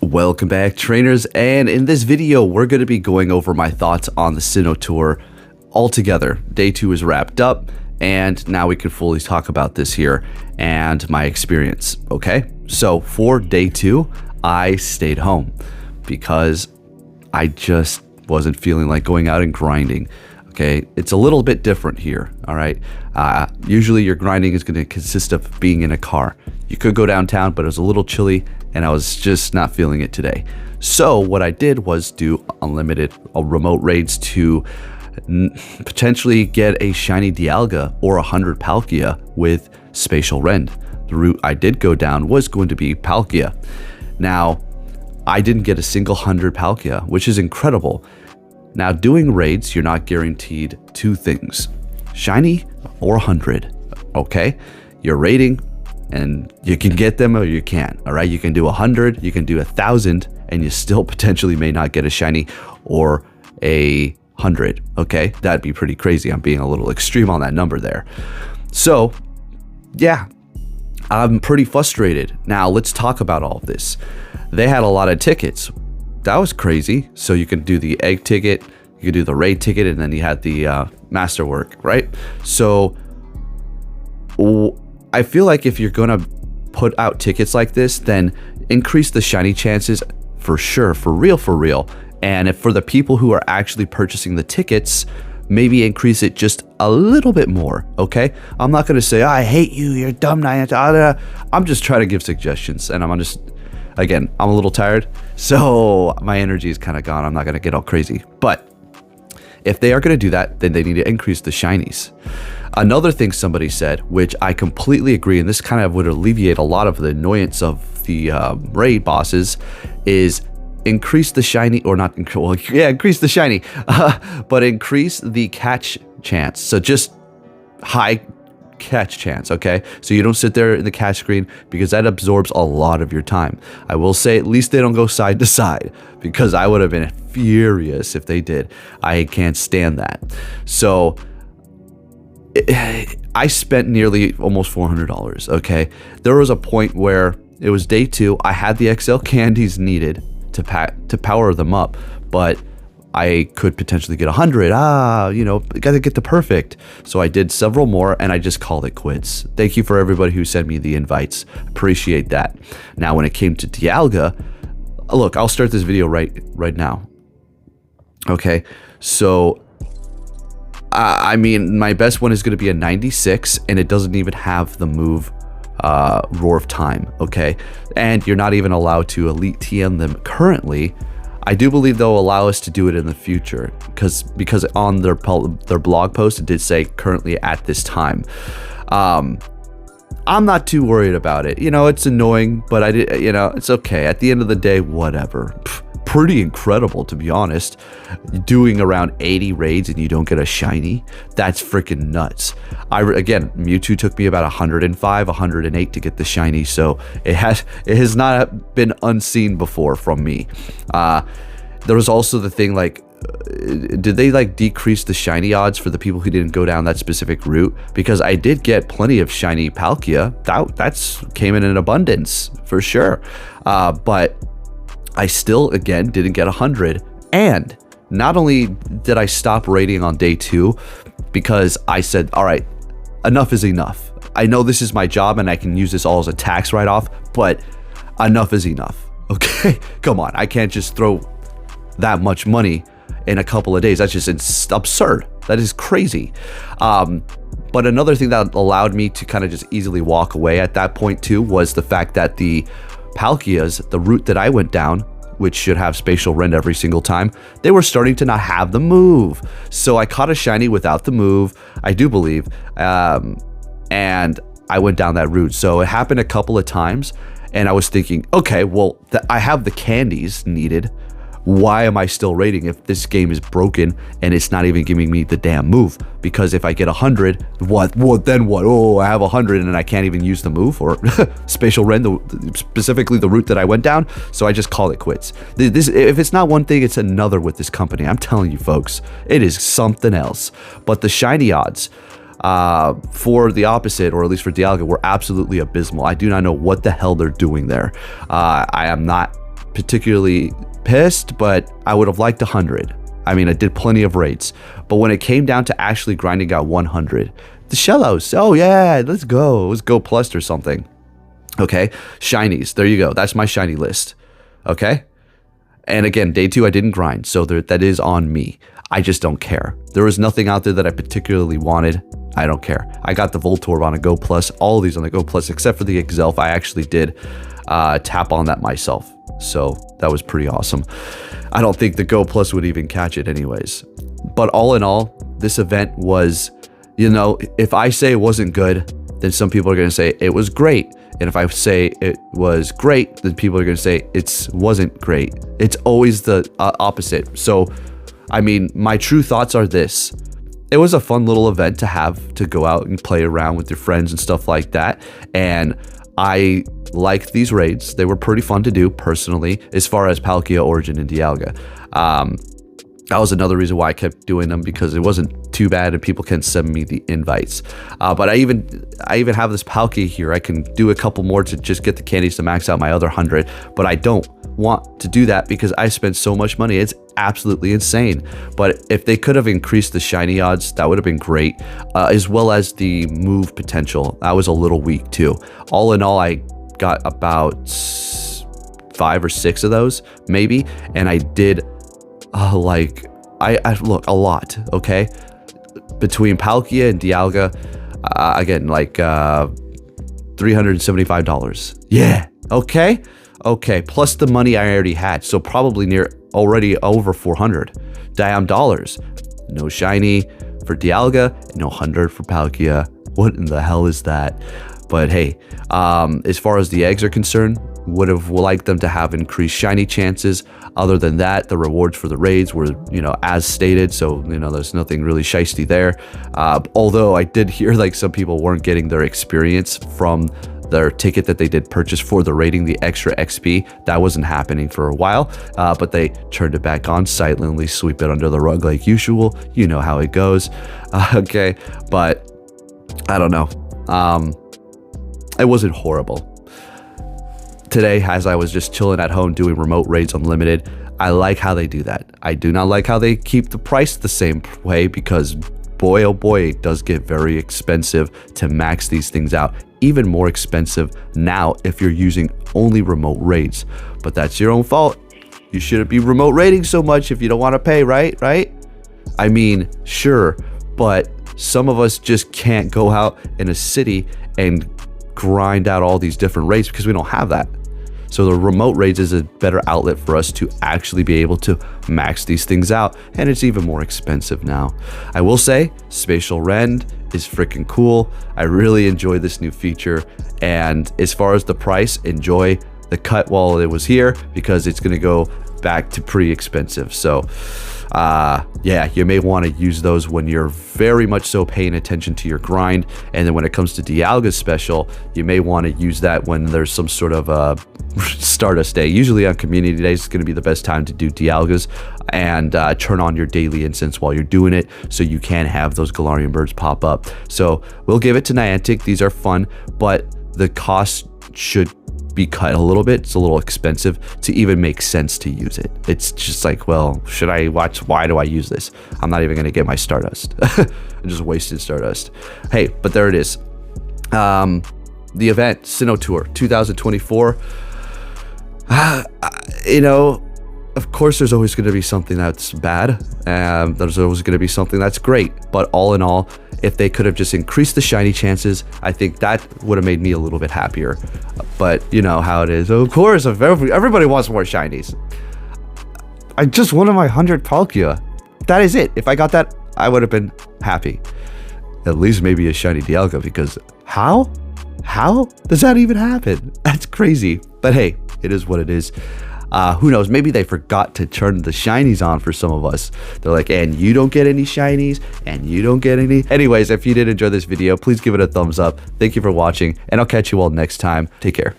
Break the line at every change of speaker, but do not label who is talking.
Welcome back, trainers, and in this video we're going to be going over my thoughts on the Sinnoh Tour altogether. Day 2 is wrapped up and now we can fully talk about this here and my experience. Okay, so for day 2 I stayed home because I just wasn't feeling like going out and grinding. Okay, it's a little bit different here. All right, usually your grinding is going to consist of being in a car. You could go downtown, but it was a little chilly and I was just not feeling it today. So what I did was do unlimited remote raids to potentially get a shiny Dialga or 100 Palkia with Spatial Rend. The route I did go down was going to be Palkia. Now, I didn't get a single 100 Palkia, which is incredible. Now, doing raids, you're not guaranteed two things, shiny or 100, okay? You're raiding and you can get them or you can't, all right? You can do 100, you can do 1,000, and you still potentially may not get a shiny or a 100, okay? That'd be pretty crazy. I'm being a little extreme on that number there. So, yeah, I'm pretty frustrated. Now, let's talk about all of this. They had a lot of tickets. That was crazy. So you can do the egg ticket, you could do the raid ticket, and then you had the masterwork, right? So I feel like if you're gonna put out tickets like this, then increase the shiny chances for sure, for real. And if for the people who are actually purchasing the tickets, maybe increase it just a little bit more, okay? I'm not gonna say, I hate you, you're dumb, Niantic. I'm just trying to give suggestions, and again, I'm a little tired, so my energy is kind of gone. I'm not going to get all crazy. But if they are going to do that, then they need to increase the shinies. Another thing somebody said, which I completely agree, and this kind of would alleviate a lot of the annoyance of the raid bosses, is increase the shiny, or not, well, yeah, increase the shiny, but increase the catch chance. So just high catch chance, okay? So you don't sit there in the catch screen because that absorbs a lot of your time. I will say at least they don't go side to side because I would have been furious if they did. I can't stand that. So I spent nearly almost $400, okay? There was a point where it was day 2. I had the XL candies needed to power them up, but I could potentially get 100. Gotta get the perfect. So I did several more and I just called it quits. Thank you for everybody who sent me the invites. Appreciate that. Now, when it came to Dialga, look, I'll start this video right now. Okay, so I mean, my best one is going to be a 96 and it doesn't even have the move Roar of Time, okay? And you're not even allowed to Elite TM them currently. I do believe they'll allow us to do it in the future because on their blog post it did say currently at this time. I'm not too worried about it. You know, it's annoying, but it's okay. At the end of the day, whatever. Pretty incredible, to be honest. Doing around 80 raids and you don't get a shiny, that's freaking nuts. Again, Mewtwo took me about 105, 108 to get the shiny, so it has not been unseen before from me. There was also the thing, like, did they like decrease the shiny odds for the people who didn't go down that specific route? Because I did get plenty of shiny Palkia. That's came in abundance for sure, but I still, again, didn't get 100. And not only did I stop raiding on day 2 because I said, all right, enough is enough. I know this is my job and I can use this all as a tax write-off, but enough is enough, okay? Come on, I can't just throw that much money in a couple of days. That's just absurd. That is crazy. But another thing that allowed me to kind of just easily walk away at that point too was the fact that the Palkias, the route that I went down, which should have Spatial Rend every single time, they were starting to not have the move. So I caught a shiny without the move, I do believe, and I went down that route. So it happened a couple of times, and I was thinking, okay, well, I have the candies needed. Why am I still raiding if this game is broken and it's not even giving me the damn move? Because if I get 100, what then what? Oh, I have 100 and I can't even use the move or Spatial Rend, specifically the route that I went down. So I just call it quits. If it's not one thing, it's another with this company. I'm telling you folks, it is something else. But the shiny odds for the opposite, or at least for Dialga, were absolutely abysmal. I do not know what the hell they're doing there. I am not particularly pissed, but I would have liked 100. I mean, I did plenty of raids, but when it came down to actually grinding out 100, the Shellos, oh yeah, let's go plus or something. Okay, shinies, there you go. That's my shiny list. Okay, and again, day 2 I didn't grind, so that is on me. I just don't care. There was nothing out there that I particularly wanted. I don't care. I got the Voltorb on a Go Plus, all of these on the Go Plus, except for the Exelf. I actually did tap on that myself, so that was pretty awesome. I don't think the Go Plus would even catch it anyways. But all in all, this event was, you know, if I say it wasn't good, then some people are going to say it was great. And if I say it was great, then people are going to say it wasn't great. It's always the opposite. So, I mean, my true thoughts are this. It was a fun little event to have to go out and play around with your friends and stuff like that. And I liked these raids. They were pretty fun to do personally, as far as Palkia, Origin, and Dialga. That was another reason why I kept doing them, because it wasn't too bad and people can send me the invites. But I even have this Palkia here. I can do a couple more to just get the candies to max out my other 100, but I don't want to do that because I spent so much money. It's absolutely insane. But if they could have increased the shiny odds, that would have been great, as well as the move potential. That was a little weak too. All in all, I got about 5 or 6 of those maybe, and I did like I look a lot, okay, between Palkia and Dialga, again, like $375. Yeah, okay, plus the money I already had, so probably already over 400 damn dollars. No shiny for Dialga, no 100 for Palkia. What in the hell is that? But hey, as far as the eggs are concerned, would have liked them to have increased shiny chances. Other than that, the rewards for the raids were, you know, as stated, so, you know, there's nothing really shisty there. Although I did hear like some people weren't getting their experience from their ticket that they did purchase for the rating, the extra XP. That wasn't happening for a while, but they turned it back on, silently sweep it under the rug like usual. You know how it goes. Okay, but I don't know. It wasn't horrible. Today, as I was just chilling at home doing remote raids unlimited, I like how they do that. I do not like how they keep the price the same way, because boy oh boy, it does get very expensive to max these things out. Even more expensive now if you're using only remote raids. But that's your own fault. You shouldn't be remote raiding so much if you don't want to pay, right? I mean, sure, but some of us just can't go out in a city and grind out all these different raids because we don't have that. So the remote raids is a better outlet for us to actually be able to max these things out, and it's even more expensive now. I will say Spatial Rend is freaking cool. I really enjoy this new feature, and as far as the price, enjoy the cut while it was here, because it's going to go back to pretty expensive. So yeah, you may want to use those when you're very much so paying attention to your grind. And then when it comes to Dialga's special, you may want to use that when there's some sort of Stardust Day. Usually on Community Days, it's going to be the best time to do Dialgas, and turn on your daily instance while you're doing it, so you can have those Galarian birds pop up. So we'll give it to Niantic. These are fun, but the cost should be cut a little bit. It's a little expensive to even make sense to use it. It's just like, well, should I watch? Why do I use this? I'm not even going to get my Stardust. I just wasted Stardust. Hey, but there it is. The event, Sinnoh Tour 2024. You know, of course, there's always going to be something that's bad, and there's always going to be something that's great. But all in all, if they could have just increased the shiny chances, I think that would have made me a little bit happier. But you know how it is. Of course, everybody wants more shinies. I just wanted my 100 Palkia. That is it. If I got that, I would have been happy. At least maybe a shiny Dialga, because how? How does that even happen? That's crazy. But hey, it is what it is. Who knows? Maybe they forgot to turn the shinies on for some of us. They're like, and you don't get any shinies, and you don't get any. Anyways, if you did enjoy this video, please give it a thumbs up. Thank you for watching, and I'll catch you all next time. Take care.